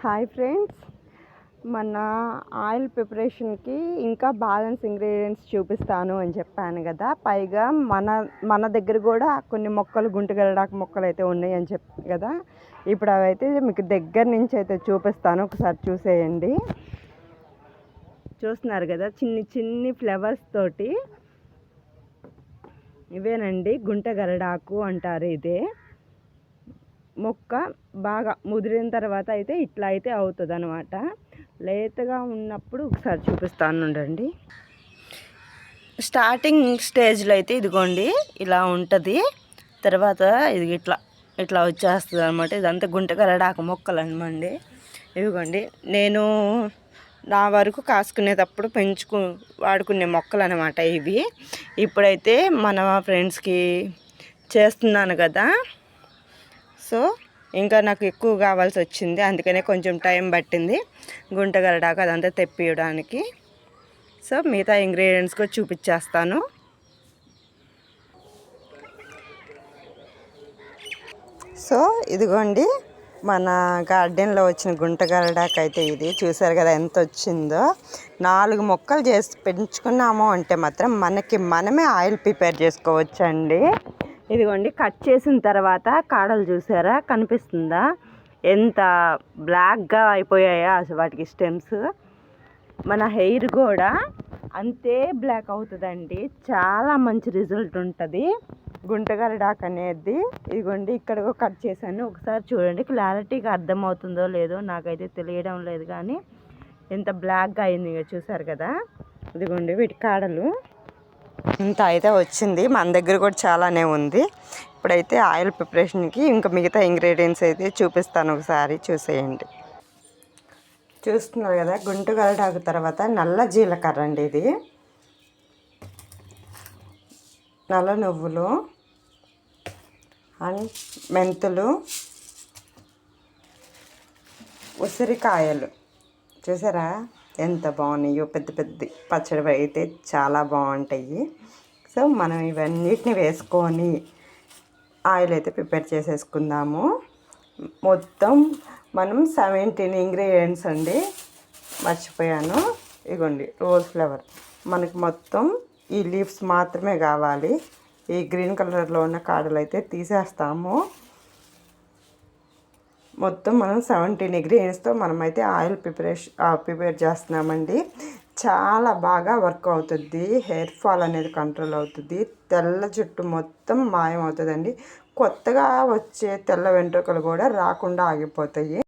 Hi friends, మన oil ప్రిపరేషన్కి ఇంకా balance ingredients చూపిస్తాను అని చెప్పాను కదా. పైగా మన దగ్గర కూడా కొన్ని మొక్కలు, గుంటగరడాకు మొక్కలు అయితే ఉన్నాయి అని చెప్పాను కదా. ఇప్పుడు అవైతే మీకు దగ్గర నుంచి అయితే చూపిస్తాను, ఒకసారి చూసేయండి. చూస్తున్నారు కదా, చిన్ని చిన్ని ఫ్లవర్స్ తోటి. ఇవేనండి గుంటగరడాకు అంటారు. ఇదే మొక్క బాగా ముదిరిన తర్వాత అయితే ఇట్లా అయితే అవుతుంది అనమాట. లేతగా ఉన్నప్పుడు ఒకసారి చూపిస్తాను ఉండండి. స్టార్టింగ్ స్టేజ్లో అయితే ఇదిగోండి ఇలా ఉంటుంది. తర్వాత ఇది ఇట్లా ఇట్లా వచ్చేస్తుంది అనమాట. ఇదంతా గుంటగరడాకు మొక్కలు అనమండి. ఇదిగోండి, నేను నా వరకు కాసుకునేటప్పుడు వాడుకునే మొక్కలు అనమాట ఇవి. ఇప్పుడైతే మన ఫ్రెండ్స్కి చేస్తున్నాను కదా, సో ఇంకా నాకు ఎక్కువ కావాల్సి వచ్చింది, అందుకనే కొంచెం టైం పట్టింది గుంటగరడాకు అదంతా తెప్పియడానికి. సో మిగతా ఇంగ్రీడియంట్స్ కూడా చూపించేస్తాను. సో ఇదిగోండి, మన గార్డెన్లో వచ్చిన గుంటగరడాకు అయితే ఇది. చూసారు కదా ఎంత వచ్చిందో. 4 మొక్కలు చేసి పెంచుకున్నాము అంటే మాత్రం మనమే ఆయిల్ ప్రిపేర్ చేసుకోవచ్చండి. ఇదిగోండి, కట్ చేసిన తర్వాత కాడలు చూసారా, కనిపిస్తుందా ఎంత బ్లాక్గా అయిపోయాయో అసలు వాటికి స్టెమ్స్. మన హెయిర్ కూడా అంతే బ్లాక్ అవుతుందండి. చాలా మంచి రిజల్ట్ ఉంటుంది గుంటగరడాకు అనేది. ఇదిగోండి, ఇక్కడ కట్ చేశాను, ఒకసారి చూడండి. క్లారిటీగా అర్థమవుతుందో లేదో నాకైతే తెలియడం లేదు, కానీ ఎంత బ్లాక్గా అయింది చూసారు కదా. ఇదిగోండి వీటి కాడలు ఇంత అయితే వచ్చింది. మన దగ్గర కూడా చాలానే ఉంది. ఇప్పుడైతే ఆయిల్ ప్రిపరేషన్కి ఇంకా మిగతా ఇంగ్రీడియంట్స్ అయితే చూపిస్తాను, ఒకసారి చూసేయండి. చూస్తున్నారు కదా, గుంటగరడాకు తర్వాత నల్ల జీలకర్ర అండి ఇది, నల్ల నువ్వులు అండ్ మెంతులు, ఉసిరికాయలు. చూసారా ఎంత బాగున్నాయో, పెద్ద పెద్ద పచ్చడి అయితే చాలా బాగుంటాయి. సో మనం ఇవన్నిటిని వేసుకొని ఆయిల్ అయితే ప్రిపేర్ చేసేసుకుందాము. మొత్తం మనం 17 ఇంగ్రీడియంట్స్ అండి, మర్చిపోయాను. ఇదిగోండి రోజ్ ఫ్లవర్, మనకి మొత్తం ఈ లీవ్స్ మాత్రమే కావాలి. ఈ గ్రీన్ కలర్లో ఉన్న కాడలు అయితే తీసేస్తాము. మొత్తం మనం 17 ఇంగ్రీడియంట్స్తో మనమైతే ఆయిల్ ప్రిపేర్ చేస్తున్నామండి. చాలా బాగా వర్క్ అవుతుంది. హెయిర్ ఫాల్ అనేది కంట్రోల్ అవుతుంది. తెల్ల జుట్టు మొత్తం మాయం అవుతుందండి. కొత్తగా వచ్చే తెల్ల వెంట్రుకలు కూడా రాకుండా ఆగిపోతాయి.